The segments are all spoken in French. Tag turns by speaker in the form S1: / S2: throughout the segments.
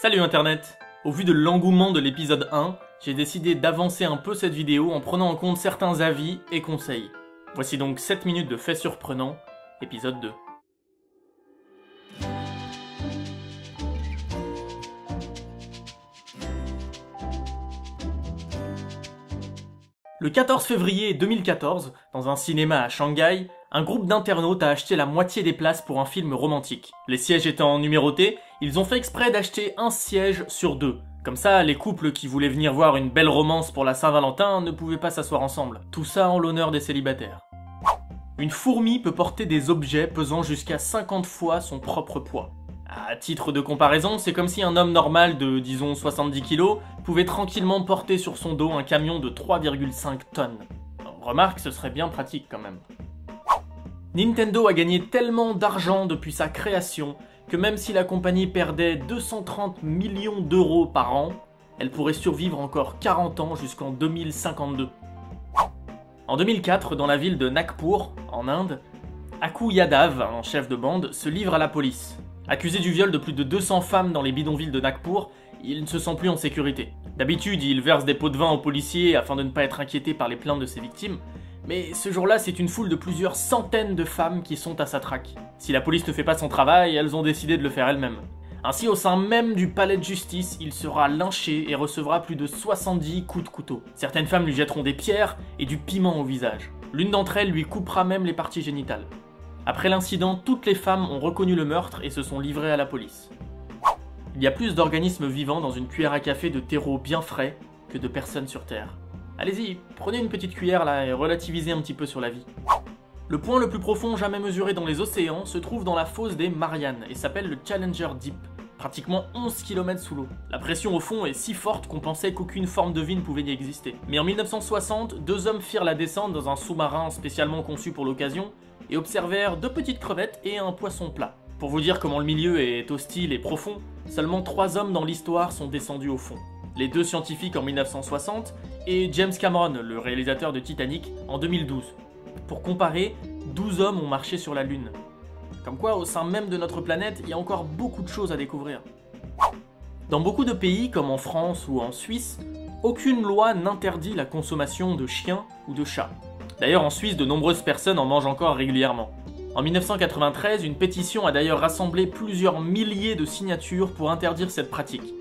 S1: Salut Internet! Au vu de l'engouement de l'épisode 1, j'ai décidé d'avancer un peu cette vidéo en prenant en compte certains avis et conseils. Voici donc 7 minutes de faits surprenants, épisode 2. Le 14 février 2014, dans un cinéma à Shanghai, un groupe d'internautes a acheté la moitié des places pour un film romantique. Les sièges étant numérotés, ils ont fait exprès d'acheter un siège sur deux. Comme ça, les couples qui voulaient venir voir une belle romance pour la Saint-Valentin ne pouvaient pas s'asseoir ensemble. Tout ça en l'honneur des célibataires. Une fourmi peut porter des objets pesant jusqu'à 50 fois son propre poids. À titre de comparaison, c'est comme si un homme normal de, disons, 70 kg pouvait tranquillement porter sur son dos un camion de 3,5 tonnes. Remarque, ce serait bien pratique quand même. Nintendo a gagné tellement d'argent depuis sa création que même si la compagnie perdait 230 millions d'euros par an, elle pourrait survivre encore 40 ans jusqu'en 2052. En 2004, dans la ville de Nagpur, en Inde, Akku Yadav, un chef de bande, se livre à la police. Accusé du viol de plus de 200 femmes dans les bidonvilles de Nagpur, il ne se sent plus en sécurité. D'habitude, il verse des pots de vin aux policiers afin de ne pas être inquiété par les plaintes de ses victimes, mais ce jour-là, c'est une foule de plusieurs centaines de femmes qui sont à sa traque. Si la police ne fait pas son travail, elles ont décidé de le faire elles-mêmes. Ainsi, au sein même du palais de justice, il sera lynché et recevra plus de 70 coups de couteau. Certaines femmes lui jetteront des pierres et du piment au visage. L'une d'entre elles lui coupera même les parties génitales. Après l'incident, toutes les femmes ont reconnu le meurtre et se sont livrées à la police. Il y a plus d'organismes vivants dans une cuillère à café de terreau bien frais que de personnes sur Terre. Allez-y, prenez une petite cuillère là et relativisez un petit peu sur la vie. Le point le plus profond jamais mesuré dans les océans se trouve dans la fosse des Mariannes et s'appelle le Challenger Deep, pratiquement 11 km sous l'eau. La pression au fond est si forte qu'on pensait qu'aucune forme de vie ne pouvait y exister. Mais en 1960, deux hommes firent la descente dans un sous-marin spécialement conçu pour l'occasion et observèrent deux petites crevettes et un poisson plat. Pour vous dire comment le milieu est hostile et profond, seulement 3 hommes dans l'histoire sont descendus au fond. Les 2 scientifiques en 1960 et James Cameron, le réalisateur de Titanic, en 2012. Pour comparer, 12 hommes ont marché sur la Lune. Comme quoi, au sein même de notre planète, il y a encore beaucoup de choses à découvrir. Dans beaucoup de pays, comme en France ou en Suisse, aucune loi n'interdit la consommation de chiens ou de chats. D'ailleurs, en Suisse, de nombreuses personnes en mangent encore régulièrement. En 1993, une pétition a d'ailleurs rassemblé plusieurs milliers de signatures pour interdire cette pratique.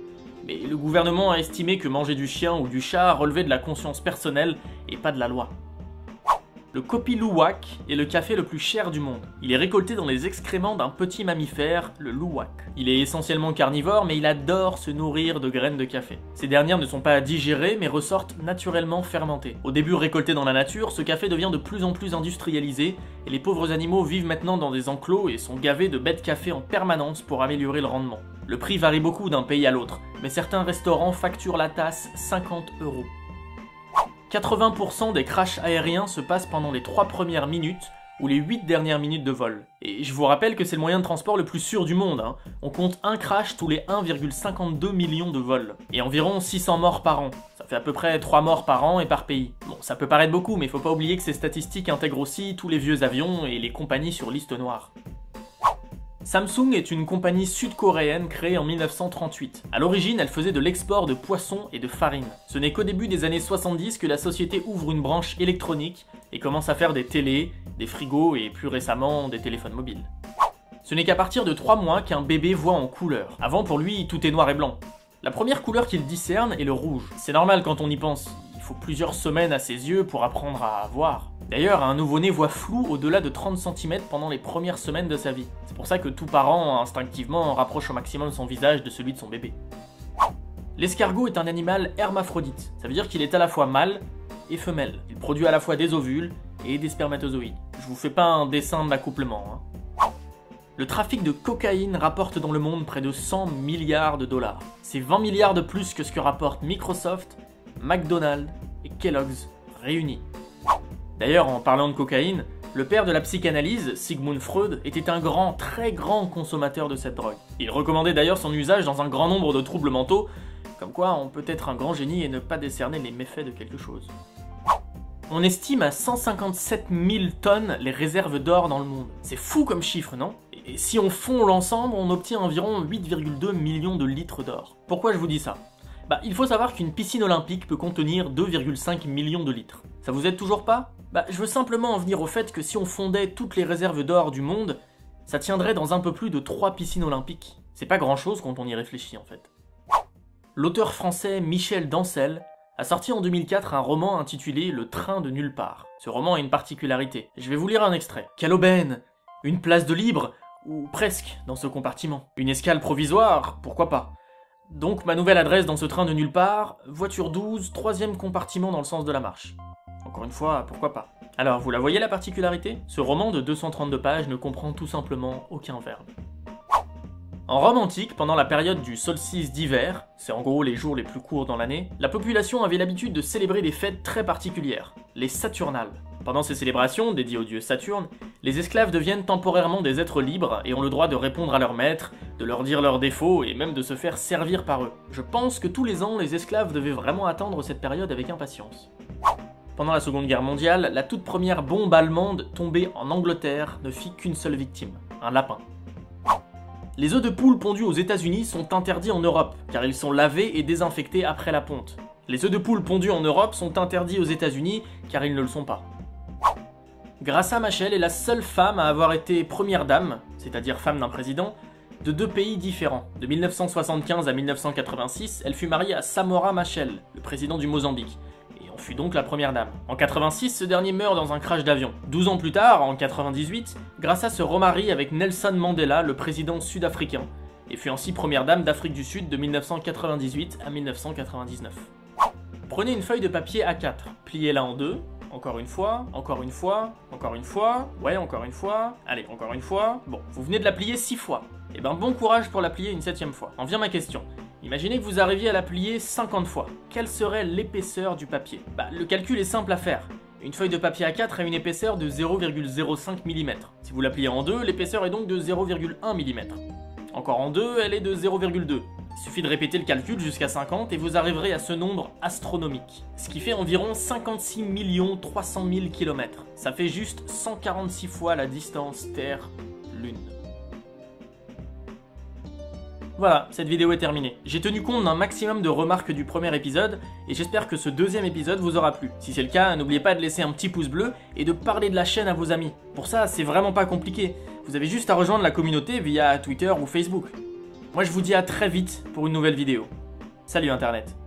S1: Mais le gouvernement a estimé que manger du chien ou du chat relevait de la conscience personnelle et pas de la loi. Le Kopi Luwak est le café le plus cher du monde. Il est récolté dans les excréments d'un petit mammifère, le luwak. Il est essentiellement carnivore, mais il adore se nourrir de graines de café. Ces dernières ne sont pas digérées, mais ressortent naturellement fermentées. Au début récolté dans la nature, ce café devient de plus en plus industrialisé, et les pauvres animaux vivent maintenant dans des enclos et sont gavés de baies de café en permanence pour améliorer le rendement. Le prix varie beaucoup d'un pays à l'autre, mais certains restaurants facturent la tasse 50 €. 80% des crashs aériens se passent pendant les 3 premières minutes ou les 8 dernières minutes de vol. Et je vous rappelle que c'est le moyen de transport le plus sûr du monde. On compte un crash tous les 1,52 millions de vols. Et environ 600 morts par an. Ça fait à peu près 3 morts par an et par pays. Bon, ça peut paraître beaucoup, mais faut pas oublier que ces statistiques intègrent aussi tous les vieux avions et les compagnies sur liste noire. Samsung est une compagnie sud-coréenne créée en 1938. À l'origine, elle faisait de l'export de poissons et de farine. Ce n'est qu'au début des années 70 que la société ouvre une branche électronique et commence à faire des télés, des frigos et plus récemment des téléphones mobiles. Ce n'est qu'à partir de 3 mois qu'un bébé voit en couleur. Avant, pour lui, tout est noir et blanc. La première couleur qu'il discerne est le rouge. C'est normal quand on y pense. Il faut plusieurs semaines à ses yeux pour apprendre à voir. D'ailleurs, un nouveau-né voit flou au-delà de 30 cm pendant les premières semaines de sa vie. C'est pour ça que tout parent, instinctivement, rapproche au maximum son visage de celui de son bébé. L'escargot est un animal hermaphrodite. Ça veut dire qu'il est à la fois mâle et femelle. Il produit à la fois des ovules et des spermatozoïdes. Je vous fais pas un dessin d'accouplement. Le trafic de cocaïne rapporte dans le monde près de 100 milliards de dollars. C'est 20 milliards de plus que ce que rapportent Microsoft, McDonald's et Kellogg's réunis. D'ailleurs, en parlant de cocaïne, le père de la psychanalyse, Sigmund Freud, était un grand, très grand consommateur de cette drogue. Il recommandait d'ailleurs son usage dans un grand nombre de troubles mentaux, comme quoi on peut être un grand génie et ne pas décerner les méfaits de quelque chose. On estime à 157 000 tonnes les réserves d'or dans le monde. C'est fou comme chiffre, non? Et Et si on fond l'ensemble, on obtient environ 8,2 millions de litres d'or. Pourquoi je vous dis ça? Il faut savoir qu'une piscine olympique peut contenir 2,5 millions de litres. Ça vous aide toujours pas? Je veux simplement en venir au fait que si on fondait toutes les réserves d'or du monde, ça tiendrait dans un peu plus de 3 piscines olympiques. C'est pas grand chose quand on y réfléchit en fait. L'auteur français Michel Dancel a sorti en 2004 un roman intitulé Le train de nulle part. Ce roman a une particularité. Je vais vous lire un extrait. Quelle aubaine! Une place de libre, ou presque, dans ce compartiment. Une escale provisoire, pourquoi pas. Donc ma nouvelle adresse dans ce train de nulle part, voiture 12, 3e compartiment dans le sens de la marche. Encore une fois, pourquoi pas. Alors, vous la voyez la particularité? Ce roman de 232 pages ne comprend tout simplement aucun verbe. En Rome antique, pendant la période du solstice d'hiver, c'est en gros les jours les plus courts dans l'année, la population avait l'habitude de célébrer des fêtes très particulières, les Saturnales. Pendant ces célébrations, dédiées au dieu Saturne, les esclaves deviennent temporairement des êtres libres et ont le droit de répondre à leurs maîtres, de leur dire leurs défauts et même de se faire servir par eux. Je pense que tous les ans, les esclaves devaient vraiment attendre cette période avec impatience. Pendant la Seconde Guerre mondiale, la toute première bombe allemande tombée en Angleterre ne fit qu'une seule victime, un lapin. Les œufs de poule pondus aux États-Unis sont interdits en Europe, car ils sont lavés et désinfectés après la ponte. Les œufs de poule pondus en Europe sont interdits aux États-Unis, car ils ne le sont pas. Graça Machel est la seule femme à avoir été première dame, c'est-à-dire femme d'un président, de 2 pays différents. De 1975 à 1986, elle fut mariée à Samora Machel, le président du Mozambique, et en fut donc la première dame. En 86, ce dernier meurt dans un crash d'avion. 12 ans plus tard, en 98, Graça se remarie avec Nelson Mandela, le président sud-africain, et fut ainsi première dame d'Afrique du Sud de 1998 à 1999. Prenez une feuille de papier A4, pliez-la en deux, encore une fois, encore une fois, encore une fois, ouais, encore une fois, allez, encore une fois. Bon, vous venez de la plier 6 fois. Eh ben, bon courage pour la plier une 7e fois. En vient ma question. Imaginez que vous arriviez à la plier 50 fois. Quelle serait l'épaisseur du papier? Le calcul est simple à faire. Une feuille de papier A4 a une épaisseur de 0,05 mm. Si vous la pliez en deux, l'épaisseur est donc de 0,1 mm. Encore en deux, elle est de 0,2. Il suffit de répéter le calcul jusqu'à 50 et vous arriverez à ce nombre astronomique. Ce qui fait environ 56 300 000 km. Ça fait juste 146 fois la distance Terre-Lune. Voilà, cette vidéo est terminée. J'ai tenu compte d'un maximum de remarques du premier épisode et j'espère que ce 2e épisode vous aura plu. Si c'est le cas, n'oubliez pas de laisser un petit pouce bleu et de parler de la chaîne à vos amis. Pour ça, c'est vraiment pas compliqué. Vous avez juste à rejoindre la communauté via Twitter ou Facebook. Moi je vous dis à très vite pour une nouvelle vidéo. Salut Internet!